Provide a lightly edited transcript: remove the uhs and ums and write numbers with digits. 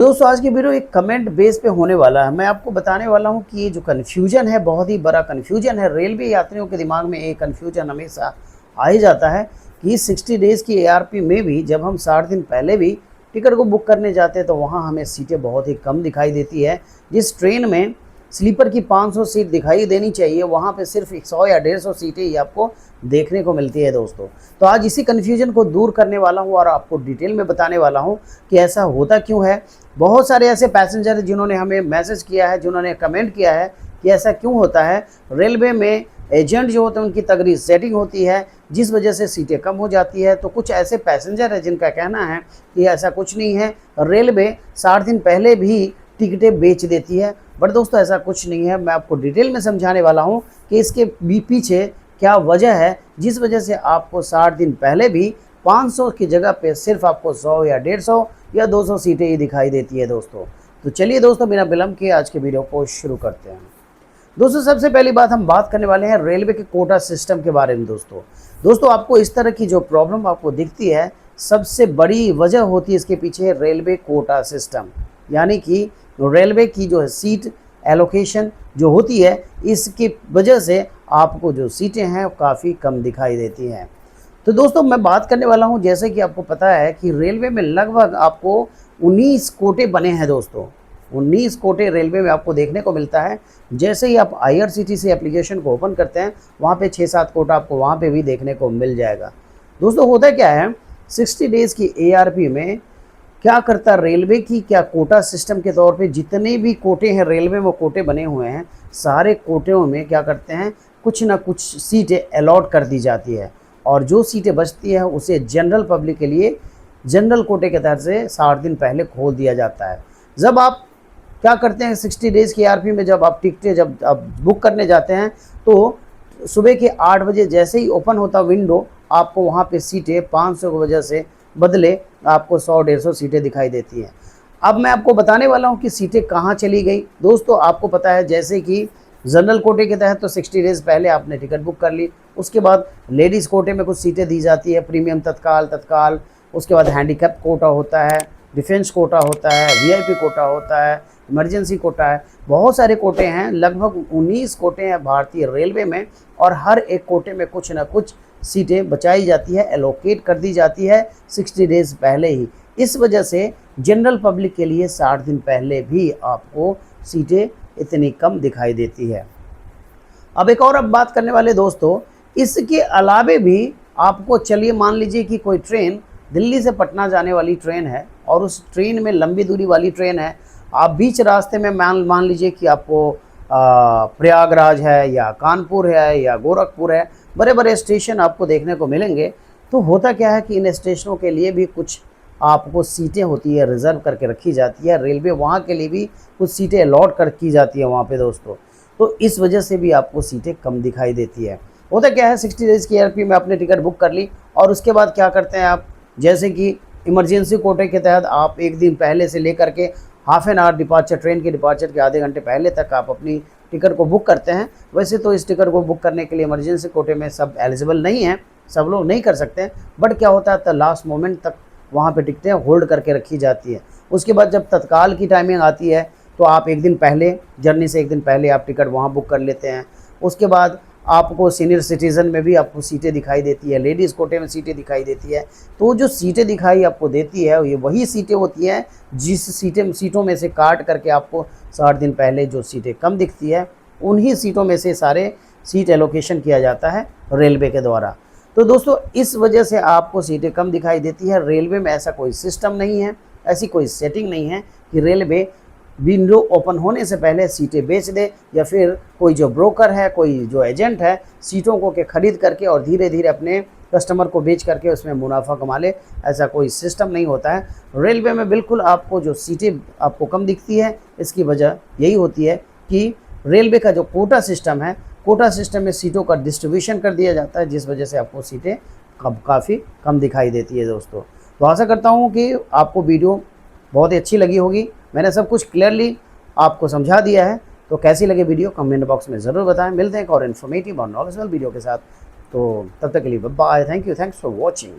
दोस्तों आज की वीडियो एक कमेंट बेस पे होने वाला है। मैं आपको बताने वाला हूं कि ये जो कन्फ्यूजन है बहुत ही बड़ा कन्फ्यूजन है। रेलवे यात्रियों के दिमाग में एक कन्फ्यूजन हमेशा आ ही जाता है कि 60 डेज़ की एआरपी में भी जब हम 60 दिन पहले भी टिकट को बुक करने जाते हैं तो वहाँ हमें सीटें बहुत ही कम दिखाई देती है। जिस ट्रेन में स्लीपर की 500 सीट दिखाई देनी चाहिए वहाँ पे सिर्फ 100 या 150 सीटें ही आपको देखने को मिलती है दोस्तों। तो आज इसी कन्फ्यूजन को दूर करने वाला हूँ और आपको डिटेल में बताने वाला हूँ कि ऐसा होता क्यों है। बहुत सारे ऐसे पैसेंजर हैं जिन्होंने हमें मैसेज किया है, जिन्होंने कमेंट किया है कि ऐसा क्यों होता है। रेलवे में एजेंट जो होते हैं उनकी तगड़ी सेटिंग होती है जिस वजह से सीटें कम हो जाती है। तो कुछ ऐसे पैसेंजर हैं जिनका कहना है कि ऐसा कुछ नहीं है, रेलवे 60 दिन पहले भी टिकटें बेच देती है। बट दोस्तों ऐसा कुछ नहीं है। मैं आपको डिटेल में समझाने वाला हूँ कि इसके पीछे क्या वजह है जिस वजह से आपको 60 दिन पहले भी 500 की जगह पे सिर्फ आपको 100 या 150 या 200 सीटें ही दिखाई देती है दोस्तों। तो चलिए दोस्तों बिना विलंब के आज के वीडियो को शुरू करते हैं। दोस्तों सबसे पहली बात हम बात करने वाले हैं रेलवे के कोटा सिस्टम के बारे में। दोस्तों आपको इस तरह की जो प्रॉब्लम आपको दिखती है सबसे बड़ी वजह होती है इसके पीछे रेलवे कोटा सिस्टम, यानी कि रेलवे की जो है सीट एलोकेशन जो होती है इसकी वजह से आपको जो सीटें हैं वो काफ़ी कम दिखाई देती हैं। तो दोस्तों मैं बात करने वाला हूं, जैसे कि आपको पता है कि रेलवे में लगभग आपको 19 कोटे बने हैं दोस्तों। 19 कोटे रेलवे में आपको देखने को मिलता है। जैसे ही आप IRCTC एप्लीकेशन को ओपन करते हैं वहाँ पे 6-7 कोटा आपको वहाँ पे भी देखने को मिल जाएगा। दोस्तों होता क्या है 60 डेज़ की ARP में क्या करता रेलवे की क्या कोटा सिस्टम के तौर पे जितने भी कोटे हैं रेलवे में कोटे बने हुए हैं सारे कोटेों में क्या करते हैं कुछ ना कुछ सीटें अलॉट कर दी जाती है और जो सीटें बचती हैं उसे जनरल पब्लिक के लिए जनरल कोटे के तहत से 60 दिन पहले खोल दिया जाता है। जब आप क्या करते हैं 60 डेज़ की ARP में जब आप टिकटें जब आप बुक करने जाते हैं तो सुबह के 8 बजे जैसे ही ओपन होता विंडो आपको वहाँ पे सीटें 500 की वजह से बदले आपको 100-150 सीटें दिखाई देती हैं। अब मैं आपको बताने वाला हूँ कि सीटें कहाँ चली गई। दोस्तों आपको पता है जैसे कि जनरल कोटे के तहत तो 60 डेज़ पहले आपने टिकट बुक कर ली, उसके बाद लेडीज़ कोटे में कुछ सीटें दी जाती है, प्रीमियम तत्काल, उसके बाद हैंडीकैप कोटा होता है, डिफेंस कोटा होता है, VIP कोटा होता है, इमरजेंसी कोटा है, बहुत सारे कोटे हैं। लगभग 19 कोटे हैं भारतीय रेलवे में और हर एक कोटे में कुछ ना कुछ सीटें बचाई जाती है, एलोकेट कर दी जाती है 60 डेज़ पहले ही। इस वजह से जनरल पब्लिक के लिए 60 दिन पहले भी आपको सीटें इतनी कम दिखाई देती है। अब एक और अब बात करने वाले दोस्तों, इसके अलावे भी आपको चलिए मान लीजिए कि कोई ट्रेन दिल्ली से पटना जाने वाली ट्रेन है और उस ट्रेन में लंबी दूरी वाली ट्रेन है, आप बीच रास्ते में मान लीजिए कि आपको प्रयागराज है या कानपुर है या गोरखपुर है, बड़े बड़े स्टेशन आपको देखने को मिलेंगे। तो होता क्या है कि इन स्टेशनों के लिए भी कुछ आपको सीटें होती है रिज़र्व करके रखी जाती है। रेलवे वहाँ के लिए भी कुछ सीटें अलॉट कर की जाती है वहाँ पे दोस्तों। तो इस वजह से भी आपको सीटें कम दिखाई देती है। होता क्या है 60 डेज़ की ARP में आपने टिकट बुक कर ली और उसके बाद क्या करते हैं आप, जैसे कि इमरजेंसी कोटे के तहत आप एक दिन पहले से लेकर के half an hour departure train के डिपार्चर के आधे घंटे पहले तक आप अपनी टिकट को बुक करते हैं। वैसे तो इस टिकट को बुक करने के लिए इमरजेंसी कोटे में सब एलिजिबल नहीं है, सब लोग नहीं कर सकते हैं। बट क्या होता है लास्ट मोमेंट तक वहाँ पे टिकटें होल्ड करके रखी जाती है। उसके बाद जब तत्काल की टाइमिंग आती है तो आप एक दिन पहले जर्नी से एक दिन पहले आप टिकट वहाँ बुक कर लेते हैं। उसके बाद आपको सीनियर सिटीज़न में भी आपको सीटें दिखाई देती है, लेडीज़ कोटे में सीटें दिखाई देती है। तो जो सीटें दिखाई आपको देती है ये वही सीटें होती हैं जिस सीटों में से काट करके आपको 60 दिन पहले जो सीटें कम दिखती है उन्हीं सीटों में से सारे सीट एलोकेशन किया जाता है रेलवे के द्वारा। तो दोस्तों इस वजह से आपको सीटें कम दिखाई देती है। रेलवे में ऐसा कोई सिस्टम नहीं है, ऐसी कोई सेटिंग नहीं है कि रेलवे विंडो ओपन होने से पहले सीटें बेच दे या फिर कोई जो ब्रोकर है, कोई जो एजेंट है सीटों को के खरीद करके और धीरे धीरे अपने कस्टमर को बेच करके उसमें मुनाफा कमा ले। ऐसा कोई सिस्टम नहीं होता है रेलवे में। बिल्कुल आपको जो सीटें आपको कम दिखती है इसकी वजह यही होती है कि रेलवे का जो कोटा सिस्टम है, कोटा सिस्टम में सीटों का डिस्ट्रीब्यूशन कर दिया जाता है जिस वजह से आपको सीटें काफ़ी कम दिखाई देती है दोस्तों। तो आशा करता हूँ कि आपको वीडियो बहुत ही अच्छी लगी होगी। मैंने सब कुछ क्लियरली आपको समझा दिया है। तो कैसी लगे वीडियो कमेंट बॉक्स में ज़रूर बताएं। मिलते हैं एक और इन्फॉर्मेटिव और नॉलेजेबल वीडियो के साथ। तो तब तक के लिए bye, thank you, thanks for watching.